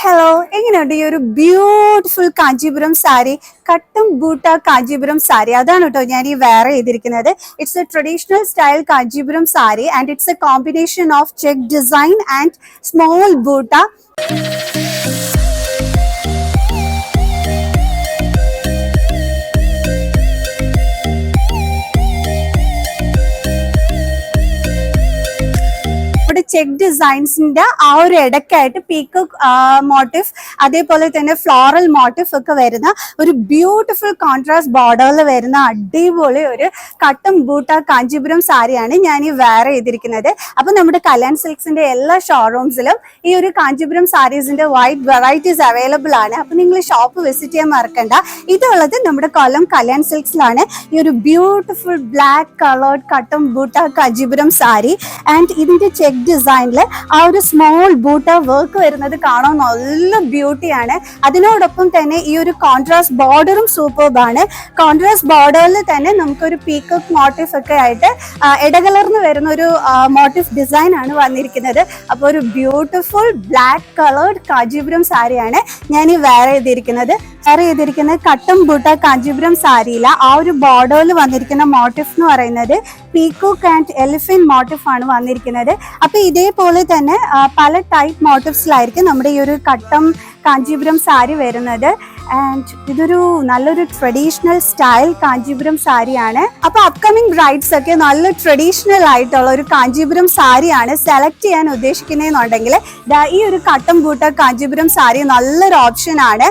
Hello, എങ്ങനെയുണ്ട് ഈ ഒരു ബ്യൂട്ടിഫുൾ കാഞ്ചീപുരം സാരി, കട്ടും ബൂട്ട കാഞ്ചീപുരം സാരി? അതാണ് കേട്ടോ ഞാൻ ഈ വെയർ ചെയ്തിരിക്കുന്നത്. It's a traditional style Kanchipuram sari and it's a combination of check design and small butta. Check ഡിസൈൻസിന്റെ ആ ഒരു ഇടയ്ക്കായിട്ട് പീക്കോക്ക് മോട്ടീഫ്, അതേപോലെ തന്നെ ഫ്ലോറൽ മോട്ടീഫ് ഒക്കെ വരുന്ന ഒരു ബ്യൂട്ടിഫുൾ കോൺട്രാസ്റ്റ് ബോർഡറിൽ വരുന്ന അടിപൊളി ഒരു കട്ടും ബൂട്ട കാഞ്ചീപുരം സാരിയാണ് ഞാൻ ഈ വെയർ ചെയ്തിരിക്കുന്നത്. അപ്പൊ നമ്മുടെ കല്യാൺ സിൽക്സിന്റെ എല്ലാ ഷോറൂംസിലും ഈ ഒരു കാഞ്ചീപുരം സാരീസിന്റെ വൈഡ് വെറൈറ്റീസ് അവൈലബിൾ ആണ്. അപ്പൊ നിങ്ങൾ ഷോപ്പ് വിസിറ്റ് ചെയ്യാൻ മറക്കണ്ട. ഇതുള്ളത് നമ്മുടെ കൊല്ലം കല്യാൺ സിൽക്സിലാണ്. ഈ ഒരു ബ്യൂട്ടിഫുൾ ബ്ലാക്ക് കളേർഡ് കട്ടും ബൂട്ട കാഞ്ചീപുരം സാരി ആൻഡ് ഇതിന്റെ ചെക്ക് ഡിസൈനില് ആ ഒരു സ്മോൾ ബൂട്ട വർക്ക് വരുന്നത് കാണാൻ നല്ല ബ്യൂട്ടിയാണ്. അതിനോടൊപ്പം തന്നെ ഈ ഒരു കോൺട്രാസ്റ്റ് ബോർഡറും സൂപ്പർബാണ്. കോൺട്രാസ്റ്റ് ബോർഡറിൽ തന്നെ നമുക്കൊരു പീക്കോക്ക് മോട്ടീഫ് ഒക്കെ ആയിട്ട് ഇടകലർന്ന് വരുന്ന ഒരു മോട്ടീഫ് ഡിസൈൻ ആണ് വന്നിരിക്കുന്നത്. അപ്പോൾ ഒരു ബ്യൂട്ടിഫുൾ ബ്ലാക്ക് കളേർഡ് കാഞ്ചീപുരം സാരിയാണ് ഞാൻ ഈ വെയർ ചെയ്തിരിക്കുന്നത്. കട്ടും ബൂട്ട കാഞ്ചീപുരം സാരിയില ആ ഒരു ബോർഡറിൽ വന്നിരിക്കുന്ന മോട്ടീഫ് എന്ന് പറയുന്നത് പീക്കോക്ക് ആൻഡ് എലിഫന്റ് മോട്ടീഫ് ആണ് വന്നിരിക്കുന്നത്. അപ്പൊ ഇതേപോലെ തന്നെ പല ടൈപ്പ് മോട്ടീവ്സിലായിരിക്കും നമ്മുടെ ഈ ഒരു കട്ടം കാഞ്ചീപുരം സാരി വരുന്നത്. ആൻഡ് ഇതൊരു നല്ലൊരു ട്രഡീഷണൽ സ്റ്റൈൽ കാഞ്ചീപുരം സാരിയാണ്. അപ്പൊ അപ്കമിങ് ബ്രൈഡ്സ് ഒക്കെ നല്ല ട്രഡീഷണൽ ആയിട്ടുള്ള ഒരു കാഞ്ചീപുരം സാരിയാണ് സെലക്ട് ചെയ്യാൻ ഉദ്ദേശിക്കുന്നതെന്നുണ്ടെങ്കിൽ ഈ ഒരു കട്ടം ബൂട്ട കാഞ്ചീപുരം സാരി നല്ലൊരു ഓപ്ഷൻ ആണ്.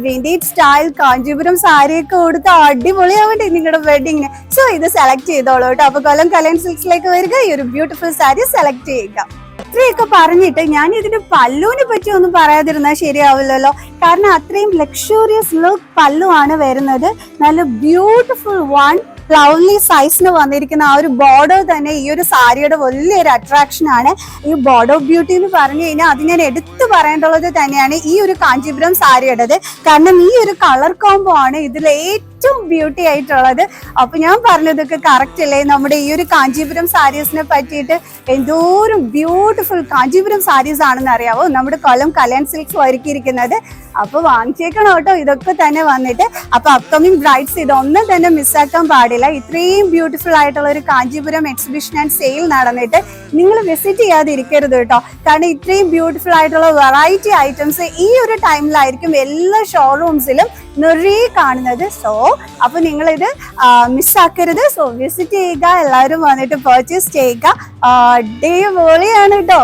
വിന്റേജ് സ്റ്റൈൽ കാഞ്ചീപുരം സാരിയൊക്കെ കൊടുത്ത് അടിപൊളിയാവട്ടെ നിങ്ങളുടെ വെഡിങ്ങിന്. സോ ഇത് സെലക്ട് ചെയ്തോളൂ കേട്ടോ. അപ്പൊ കൊല്ലം കല്യാൺ സിൽക്സിലേക്ക് വരിക, ഈ ഒരു ബ്യൂട്ടിഫുൾ സാരി സെലക്ട് ചെയ്യുക. ഇത്രയൊക്കെ പറഞ്ഞിട്ട് ഞാൻ ഇതിന്റെ പല്ലുവിനെ പറ്റി ഒന്നും പറയാതിരുന്നാൽ ശരിയാവില്ലല്ലോ. കാരണം അത്രയും ലക്ഷൂറിയസ് ലുക്ക് പല്ലു ആണ് വരുന്നത്. നല്ല ബ്യൂട്ടിഫുൾ വൺ ലവ്ലി സൈസിന് വന്നിരിക്കുന്ന ആ ഒരു ബോർഡർ തന്നെ ഈ ഒരു സാരിയുടെ വലിയൊരു അട്രാക്ഷൻ ആണ്. ഈ ബോർഡർ ബ്യൂട്ടി എന്ന് പറഞ്ഞു കഴിഞ്ഞാൽ അത് ഞാൻ എടുത്തു പറയേണ്ടുള്ളത് തന്നെയാണ് ഈ ഒരു കാഞ്ചീപുരം സാരിയുടേത്. കാരണം ഈ ഒരു കളർ കോംബോ ആണ് ഇതിൽ ഏറ്റവും ബ്യൂട്ടി ആയിട്ടുള്ളത്. അപ്പൊ ഞാൻ പറഞ്ഞതൊക്കെ കറക്റ്റ് അല്ലേ? നമ്മുടെ ഈ ഒരു കാഞ്ചീപുരം സാരീസിനെ പറ്റിയിട്ട് എന്തോരം ബ്യൂട്ടിഫുൾ കാഞ്ചീപുരം സാരീസ് ആണെന്ന് അറിയാവോ നമ്മുടെ കൊല്ലം കല്യാൺ സിൽക്സ് ഒരുക്കിയിരിക്കുന്നത്. അപ്പൊ വാങ്ങിച്ചേക്കണം കേട്ടോ ഇതൊക്കെ തന്നെ വന്നിട്ട്. അപ്പൊ അപ്കമിങ് ബ്രൈഡ്സ് ഇതൊന്നും തന്നെ മിസ്സാക്കാൻ പാടില്ല. ഇത്രയും ബ്യൂട്ടിഫുൾ ആയിട്ടുള്ള ഒരു കാഞ്ചീപുരം എക്സിബിഷൻ ആൻഡ് സെയിൽ നടന്നിട്ട് നിങ്ങൾ വിസിറ്റ് ചെയ്യാതെ ഇരിക്കരുത് കേട്ടോ. കാരണം ഇത്രയും ബ്യൂട്ടിഫുൾ ആയിട്ടുള്ള വെറൈറ്റി ഐറ്റംസ് ഈ ഒരു ടൈമിലായിരിക്കും എല്ലാ ഷോറൂംസിലും നിറയെ കാണുന്നത്. സോ അപ്പൊ നിങ്ങളിത് മിസ്സാക്കരുത്. സോ വിസിറ്റ് ചെയ്യുക, എല്ലാവരും വന്നിട്ട് പർച്ചേസ് ചെയ്യുക. അടിപൊളിയാണ് കേട്ടോ.